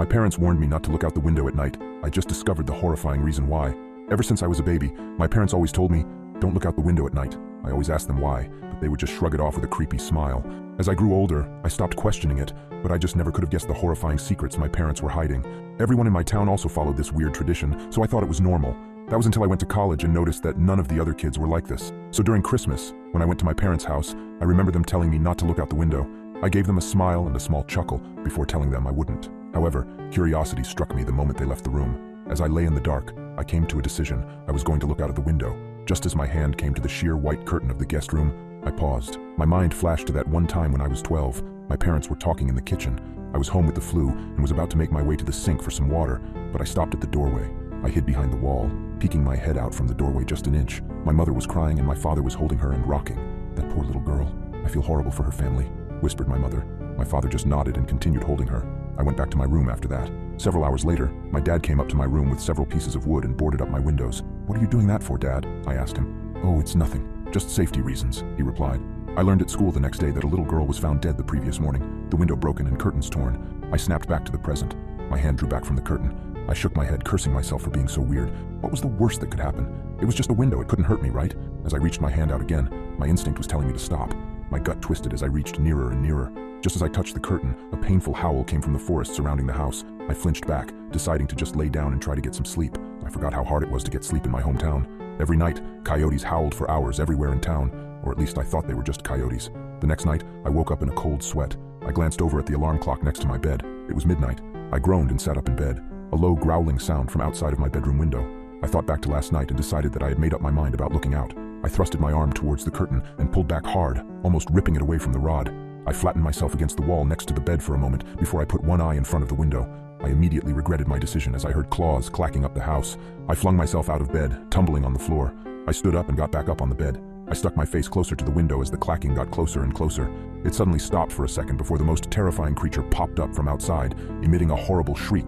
My parents warned me not to look out the window at night. I just discovered the horrifying reason why. Ever since I was a baby, my parents always told me, don't look out the window at night. I always asked them why, but they would just shrug it off with a creepy smile. As I grew older, I stopped questioning it, but I just never could have guessed the horrifying secrets my parents were hiding. Everyone in my town also followed this weird tradition, so I thought it was normal. That was until I went to college and noticed that none of the other kids were like this. So during Christmas, when I went to my parents' house, I remember them telling me not to look out the window. I gave them a smile and a small chuckle before telling them I wouldn't. However, curiosity struck me the moment they left the room. As I lay in the dark, I came to a decision. I was going to look out of the window. Just as my hand came to the sheer white curtain of the guest room, I paused. My mind flashed to that one time when I was 12. My parents were talking in the kitchen. I was home with the flu and was about to make my way to the sink for some water, but I stopped at the doorway. I hid behind the wall, peeking my head out from the doorway just an inch. My mother was crying and my father was holding her and rocking. That poor little girl. I feel horrible for her family, whispered my mother. My father just nodded and continued holding her. I went back to my room after that. Several hours later, my dad came up to my room with several pieces of wood and boarded up my windows. What are you doing that for, Dad? I asked him. Oh, it's nothing. Just safety reasons, he replied. I learned at school the next day that a little girl was found dead the previous morning, the window broken and curtains torn. I snapped back to the present. My hand drew back from the curtain. I shook my head, cursing myself for being so weird. What was the worst that could happen? It was just a window, it couldn't hurt me, right? As I reached my hand out again, my instinct was telling me to stop. My gut twisted as I reached nearer and nearer. Just as I touched the curtain, a painful howl came from the forest surrounding the house. I flinched back, deciding to just lay down and try to get some sleep. I forgot how hard it was to get sleep in my hometown. Every night, coyotes howled for hours everywhere in town, or at least I thought they were just coyotes. The next night, I woke up in a cold sweat. I glanced over at the alarm clock next to my bed. It was midnight. I groaned and sat up in bed. A low growling sound from outside of my bedroom window. I thought back to last night and decided that I had made up my mind about looking out. I thrusted my arm towards the curtain and pulled back hard, almost ripping it away from the rod. I flattened myself against the wall next to the bed for a moment before I put one eye in front of the window. I immediately regretted my decision as I heard claws clacking up the house. I flung myself out of bed, tumbling on the floor. I stood up and got back up on the bed. I stuck my face closer to the window as the clacking got closer and closer. It suddenly stopped for a second before the most terrifying creature popped up from outside, emitting a horrible shriek